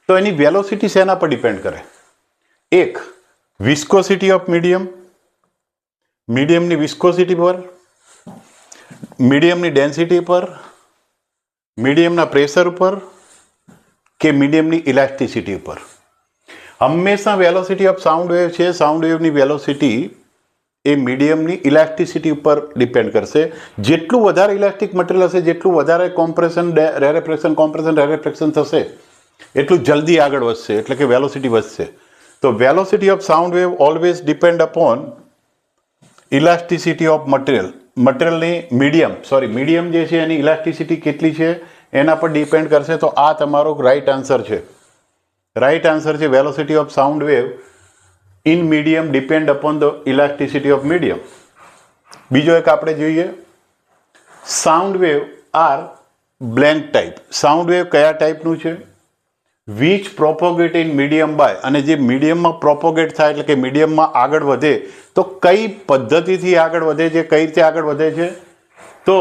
Speaker 1: તો એની વેલોસિટી શેના પર ડિપેન્ડ કરે? એક, વિસ્કોસિટી ઓફ મીડિયમ, મીડિયમની વિસ્કોસિટી પર, મીડિયમની ડેન્સિટી પર, મીડિયમના પ્રેશર ઉપર કે મીડિયમની ઇલાસ્ટિસિટી ઉપર. હંમેશા વેલોસિટી ઓફ સાઉન્ડ વેવ છે, સાઉન્ડ વેવની વેલોસિટી એ મીડિયમની ઇલાસ્ટિસિટી ઉપર ડિપેન્ડ કરશે. જેટલું વધારે ઇલાસ્ટિક મટીરિયલ હશે, જેટલું વધારે કોમ્પ્રેશન રેરેફ્રેક્શન કોમ્પ્રેશન રેરેફ્રેક્શન થશે, એટલું જલ્દી આગળ વધશે, એટલે કે વેલોસિટી વધશે. તો velocity of sound wave always depend upon elasticity of material. મટીરિયલની મીડિયમ જે છે એની ઇલાસ્ટિસિટી કેટલી છે એના પર ડિપેન્ડ કરશે. તો આ તમારો રાઈટ આન્સર છે. રાઈટ આન્સર છે velocity of sound wave in medium depend upon the elasticity of medium. બીજો એક આપણે જોઈએ, sound wave are blank type. Sound wave કયા ટાઈપનું છે? Which propagate in medium by, અને જે મીડિયમમાં પ્રોપોગેટ થાય એટલે કે મીડિયમમાં આગળ વધે તો કઈ પદ્ધતિથી આગળ વધે છે, કઈ રીતે આગળ વધે છે? તો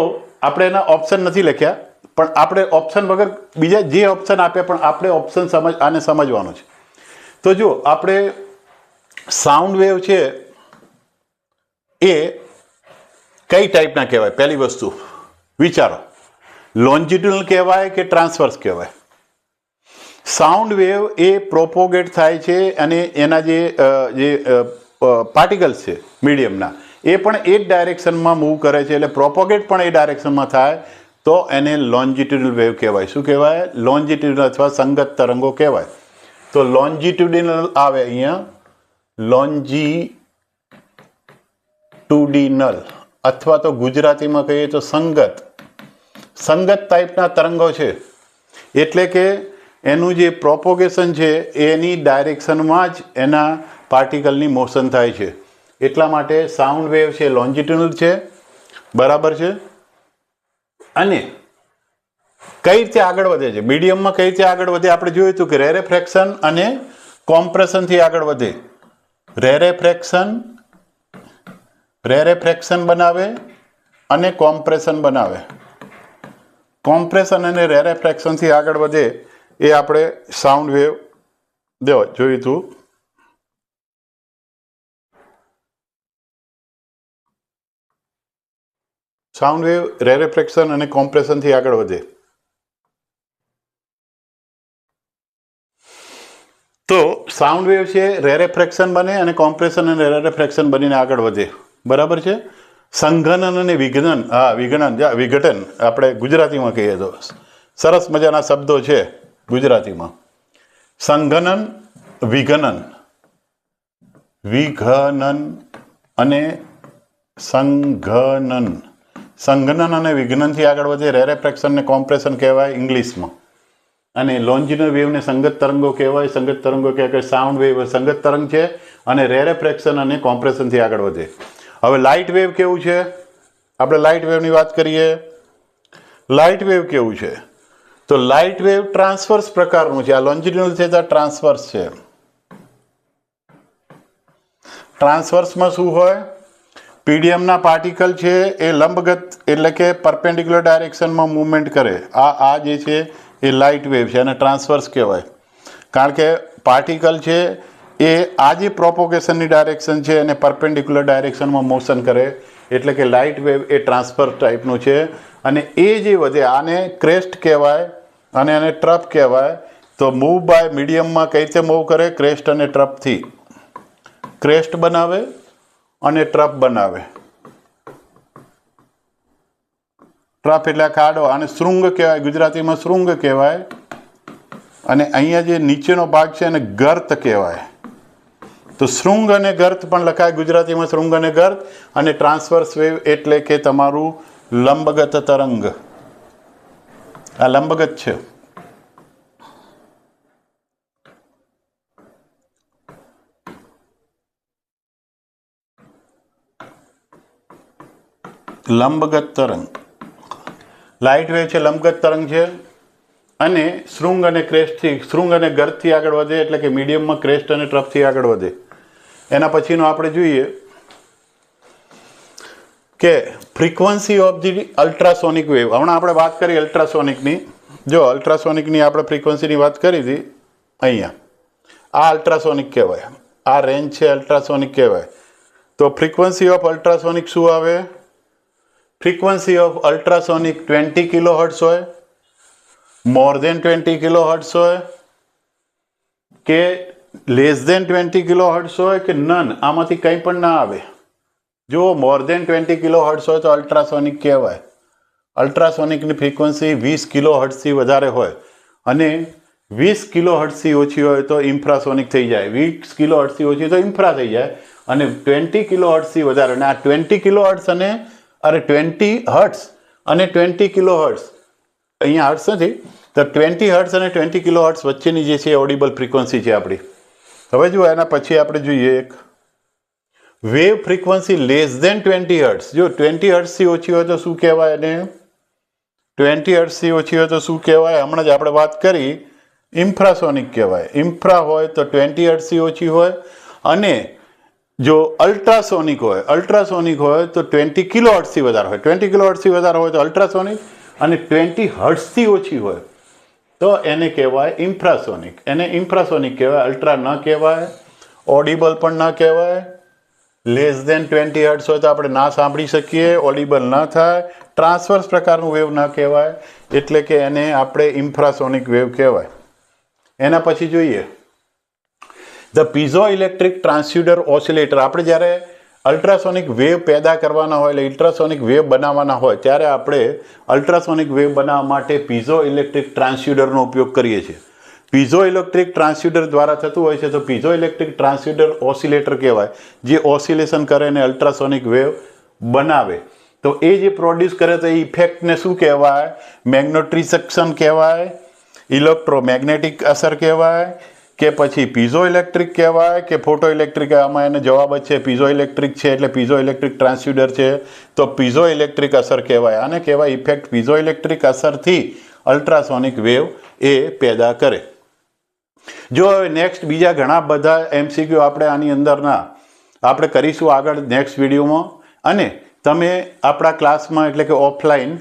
Speaker 1: આપણે એના ઓપ્શન નથી લખ્યા, પણ આપણે ઓપ્શન વગર બીજા જે ઓપ્શન આપ્યા પણ આપણે ઓપ્શન આને સમજવાનો છે. તો જો આપણે સાઉન્ડ વેવ છે એ કઈ ટાઈપના કહેવાય? પહેલી વસ્તુ વિચારો, લોન્જિટ્યુડનલ કહેવાય કે ટ્રાન્સવર્સ કહેવાય? સાઉન્ડ વેવ એ પ્રોપોગેટ થાય છે અને એના જે પાર્ટિકલ્સ છે મીડિયમના એ પણ એ જ ડાયરેક્શનમાં મૂવ કરે છે, એટલે પ્રોપોગેટ પણ એ ડાયરેક્શનમાં થાય તો એને લોન્જિટ્યુડનલ વેવ કહેવાય. શું કહેવાય? લોન્જિટ્યુડનલ અથવા સંગત તરંગો કહેવાય. તો લોન્જિટ્યુડિનલ આવે અહીંયા, લોન્જિટ્યુડિનલ, અથવા તો ગુજરાતીમાં કહીએ તો સંગત ટાઈપના તરંગો છે. એટલે કે એનું જે પ્રોપોગેશન છે એની ડાયરેક્શનમાં જ એના પાર્ટિકલની મોશન થાય છે. એટલા માટે સાઉન્ડ વેવ છે લોન્જિટ્યુડનલ છે. બરાબર છે. અને કઈ રીતે આગળ વધે છે? મીડિયમમાં કઈ રીતે આગળ વધે? આપણે જોયું હતું કે રેરેફ્રેક્શન અને કોમ્પ્રેશનથી આગળ વધે. રેરેફ્રેક્શન બનાવે અને કોમ્પ્રેશન બનાવે. કોમ્પ્રેશન અને રેરેફ્રેક્શનથી આગળ વધે એ આપણે સાઉન્ડ વેવ જોયું હતું. સાઉન્ડ વેવ રેરેફ્રેક્શન અને કોમ્પ્રેશનથી આગળ વધે. તો સાઉન્ડ વેવ છે રેરેફ્રેક્શન બને અને કોમ્પ્રેશન અને રેરેફ્રેક્શન બનીને આગળ વધે. બરાબર છે. સંઘનન અને વિઘટન આપણે ગુજરાતીમાં કહીએ તો સરસ મજાના શબ્દો છે ગુજરાતીમાં. સંઘનન વિઘનન અને સંઘનન. સંઘનન અને વિઘનનથી આગળ વધે. રેરેફ્રેક્શનને કોમ્પ્રેશન કહેવાય ઇંગ્લિશમાં. અને લોન્જિનલ વેવને સંગત તરંગો કહેવાય. સંગત તરંગો કહેવાય. સાઉન્ડ વેવ સંગત તરંગ છે અને રેરેફ્રેક્શન અને કોમ્પ્રેશનથી આગળ વધે. હવે લાઇટ વેવ કેવું છે? આપણે લાઇટ વેવની વાત કરીએ. લાઇટ વેવ કેવું છે? તો લાઇટ વેવ ટ્રાન્સવર્સ પ્રકારનું છે. આ લોન્જિન્યુઅલ છે તો ટ્રાન્સવર્સ છે. ટ્રાન્સવર્સમાં શું હોય? પીડીએમના પાર્ટિકલ છે એ લંબગત એટલે કે પરપેન્ડિક્યુલર ડાયરેક્શનમાં મૂવમેન્ટ કરે. આ જે છે એ લાઇટ વેવ છે અને ટ્રાન્સવર્સ કહેવાય. કારણ કે પાર્ટિકલ છે એ આ જે પ્રોપોગેશનની ડાયરેક્શન છે એને પરપેન્ડિક્યુલર ડાયરેક્શનમાં મોશન કરે. એટલે કે લાઇટ વેવ એ ટ્રાન્સફર ટાઈપનું છે. અને એ જે વધે આને ક્રેસ્ટ કહેવાય અને આને ટ્રપ કહેવાય. તો મૂવ બાય મીડિયમમાં કઈ રીતે મૂવ કરે? ક્રેસ્ટ અને ટ્રપથી. ક્રેસ્ટ બનાવે અને ટ્રપ બનાવે. ટ્રપ એટલે ખાડો. આને શૃંગ કહેવાય, ગુજરાતીમાં શૃંગ કહેવાય. અને અહીંયા જે નીચેનો ભાગ છે એને ગર્ત કહેવાય. તો શૃંગ અને ગર્ત પણ લખાય ગુજરાતીમાં, શૃંગ અને ગર્ત. અને ટ્રાન્સવર્સ વેવ એટલે કે તમારું લંબગત તરંગ. આ લંબગત છે. લંબગત તરંગ. લાઇટ વેવ છે લંબગત તરંગ છે. અને શૃંગ અને ક્રેસ્ટથી, શૃંગ અને ગર્તથી આગળ વધે. એટલે કે મીડિયમમાં ક્રેસ્ટ અને ટ્રપથી આગળ વધે. એના પછીનો આપણે જોઈએ કે frequency of the ultrasonic wave. હમણાં આપણે વાત કરી અલ્ટ્રાસોનિકની. જો અલ્ટ્રાસોનિકની આપણે ફ્રીક્વન્સીની વાત કરી હતી અહીંયા. આ અલ્ટ્રાસોનિક કહેવાય. આ રેન્જ છે અલ્ટ્રાસોનિક કહેવાય. તો ફ્રીક્વન્સી ઓફ અલ્ટ્રાસોનિક શું આવે? ફ્રીક્વન્સી ઓફ અલ્ટ્રાસોનિક 20 કિલોહર્ટ્ઝ હોય, મોર દેન 20 કિલોહર્ટ્ઝ હોય, કે લેસ દેન 20 કિલોહર્ટ્ઝ હોય, કે નન. આમાંથી કંઈ પણ ના આવે. જો મોર દેન 20 કિલોહર્ટ્ઝ હોય તો અલ્ટ્રાસોનિક કહેવાય. અલ્ટ્રાસોનિકની ફ્રીક્વન્સી 20 કિલોહર્ટ્ઝથી વધારે હોય અને 20 કિલોહર્ટ્ઝથી ઓછી હોય તો ઇન્ફ્રાસોનિક થઈ જાય. 20 કિલોહર્ટ્ઝથી ઓછી તો ઇન્ફ્રા થઈ જાય. અને 20 કિલોહર્ટ્ઝથી વધારે. અને આ 20 કિલોહર્ટ્ઝ અને 20 હર્ટ્ઝ અને 20 કિલોહર્ટ્ઝ, અહીંયા હર્ટ્ઝ નથી, તો 20 હર્ટ્ઝ અને 20 કિલોહર્ટ્ઝ વચ્ચેની જે છે ઓડિબલ ફ્રીક્વન્સી છે આપણી. હવે જો એના પછી આપણે જોઈએ એક wave frequency less than 20 hertz. જો 20 હર્ટ્ઝથી ઓછી હોય તો શું કહેવાય? અને 20 હર્ટ્ઝથી ઓછી હોય તો શું કહેવાય? હમણાં જ આપણે વાત કરી ઇન્ફ્રાસોનિક કહેવાય. ઇન્ફ્રા હોય તો 20 હર્ટ્ઝથી ઓછી હોય. અને જો અલ્ટ્રાસોનિક હોય તો 20 કિલોહર્ટ્ઝથી વધારે હોય. 20 કિલોહર્ટ્ઝથી વધારે હોય તો અલ્ટ્રાસોનિક. અને 20 હર્ટ્ઝથી ઓછી હોય તો એને કહેવાય ઇન્ફ્રાસોનિક. એને ઇન્ફ્રાસોનિક કહેવાય. અલ્ટ્રા ન કહેવાય, ઓડિબલ પણ ન કહેવાય. લેસ દેન 20 હર્ટ્ઝ હોય તો આપણે ના સાંભળી શકીએ, ઓડિબલ ન થાય. ટ્રાન્સવર્સ પ્રકારનું વેવ ન કહેવાય. એટલે કે એને આપણે ઇન્ફ્રાસોનિક વેવ કહેવાય. એના પછી જોઈએ the piezo electric transducer oscillator. આપણે જ્યારે અલ્ટ્રાસોનિક વેવ પેદા કરવાના હોય એટલે અલ્ટ્રાસોનિક વેવ બનાવવાના હોય ત્યારે આપણે અલ્ટ્રાસોનિક વેવ બનાવવા માટે પીઝો ઇલેક્ટ્રિક ટ્રાન્સડ્યુસરનો ઉપયોગ કરીએ છીએ. પીઝો ઇલેક્ટ્રિક ટ્રાન્સડ્યુસર દ્વારા થતું હોય છે તો પીઝો ઇલેક્ટ્રિક ટ્રાન્સડ્યુસર ઓસિલેટર કહેવાય, જે ઓસિલેશન કરે અને અલ્ટ્રાસોનિક વેવ બનાવે. તો એ જે પ્રોડ્યુસ કરે તો એ ઇફેક્ટને શું કહેવાય? મેગ્નેટિઝેશન કહેવાય, ઇલેક્ટ્રોમેગ્નેટિક અસર કહેવાય, કે પછી પીઝો ઇલેક્ટ્રિક કહેવાય, કે ફોટો ઇલેક્ટ્રિક. આમાં એને જવાબ જ છે પીઝો ઇલેક્ટ્રિક છે એટલે પીઝો ઇલેક્ટ્રિક ટ્રાન્સડ્યુસર છે તો પીઝો ઇલેક્ટ્રિક અસર કહેવાય. આને કહેવાય ઇફેક્ટ. પીઝો ઇલેક્ટ્રિક અસરથી અલ્ટ્રાસોનિક વેવ એ પેદા કરે. જો હવે નેક્સ્ટ બીજા ઘણા બધા એમસીક્યુ આપણે આની અંદરના આપણે કરીશું આગળ નેક્સ્ટ વિડીયોમાં. અને તમે આપણા ક્લાસમાં એટલે કે ઓફલાઈન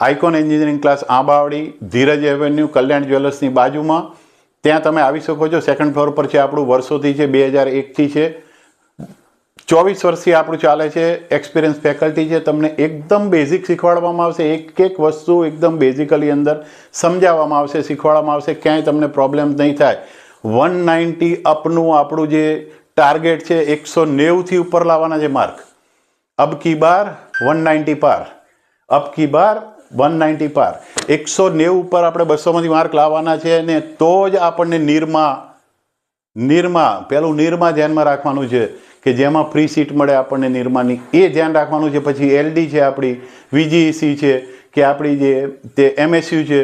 Speaker 1: આઇકોન એન્જિનિયરિંગ ક્લાસ આંબાવડી, ધીરજ એવન્યુ, કલ્યાણ જ્વેલર્સની બાજુમાં, ત્યાં તમે આવી શકો છો. સેકન્ડ ફ્લોર પર છે. આપણું વર્ષોથી છે, 2001થી છે. 24 વર્ષથી આપણું ચાલે છે. એક્સપિરિયન્સ ફેકલ્ટી છે. તમને એકદમ બેઝિક શીખવાડવામાં આવશે. એક વસ્તુ એકદમ બેઝિકલી અંદર સમજાવવામાં આવશે, શીખવાડવામાં આવશે. ક્યાંય તમને પ્રોબ્લેમ નહીં થાય. 190 અપનું આપણું જે ટાર્ગેટ છે 190થી ઉપર લાવવાના છે માર્ક. અબ કી બાર 190 પાર. અબ કી બાર 190 પાર. 190 ઉપર આપણે 200માંથી માર્ક લાવવાના છે ને તો જ આપણને નિરમા પેલું નિરમા ધ્યાનમાં રાખવાનું છે કે જેમાં ફ્રી સીટ મળે આપણને નિરમાની, એ ધ્યાન રાખવાનું છે. પછી એલડી છે, આપણી વીજીઈસી છે, કે આપણી જે તે એમએસયુ છે,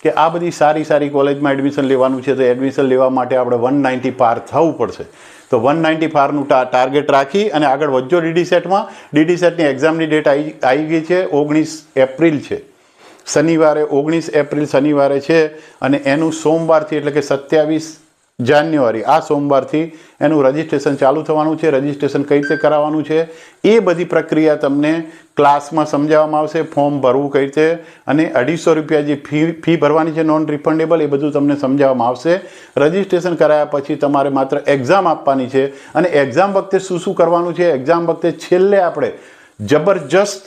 Speaker 1: કે આ બધી સારી સારી કોલેજમાં એડમિશન લેવાનું છે. તો એડમિશન લેવા માટે આપણે 190 પાર થવું પડશે. તો 190 પારનું ટાર્ગેટ રાખી અને આગળ વધજો ડીડીસેટમાં. ડીડીસેટની એક્ઝામની ડેટ આવી ગઈ છે, 19 એપ્રિલ છે, શનિવારે 19 એપ્રિલ શનિવારે છે. અને એનું સોમવારથી એટલે કે 27 જાન્યુઆરી આ સોમવારથી એનું રજિસ્ટ્રેશન ચાલુ થવાનું છે. રજિસ્ટ્રેશન કઈ રીતે કરાવવાનું છે એ બધી પ્રક્રિયા તમને ક્લાસમાં સમજાવવામાં આવશે. ફોર્મ ભરવું કઈ રીતે અને 250 રૂપિયા જે ફી ભરવાની છે નોન રિફંડેબલ, એ બધું તમને સમજાવવામાં આવશે. રજિસ્ટ્રેશન કરાયા પછી તમારે માત્ર એક્ઝામ આપવાની છે. અને એક્ઝામ વખતે શું શું કરવાનું છે, એક્ઝામ વખતે છેલ્લે જબરજસ્ત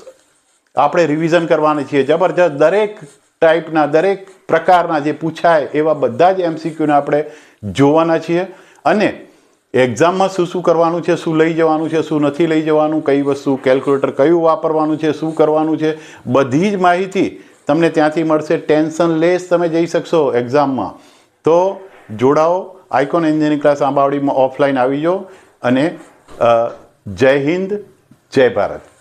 Speaker 1: આપણે રિવિઝન કરવાની છીએ. જબરજસ્ત દરેક ટાઈપના, દરેક પ્રકારના જે પૂછાય એવા બધા જ એમસીક્યુને આપણે જોવાના છીએ. અને એક્ઝામમાં શું શું કરવાનું છે, શું લઈ જવાનું છે, શું નથી લઈ જવાનું, કઈ વસ્તુ, કેલ્ક્યુલેટર કયું વાપરવાનું છે, શું કરવાનું છે, બધી જ માહિતી તમને ત્યાંથી મળશે. ટેન્શન લેસ તમે જઈ શકશો એક્ઝામમાં. તો જોડાઓ, આઇકોન એન્જિનિયરિંગ ક્લાસ આંબાવડીમાં ઓફલાઈન આવી જાઓ. અને જય હિન્દ, જય ભારત.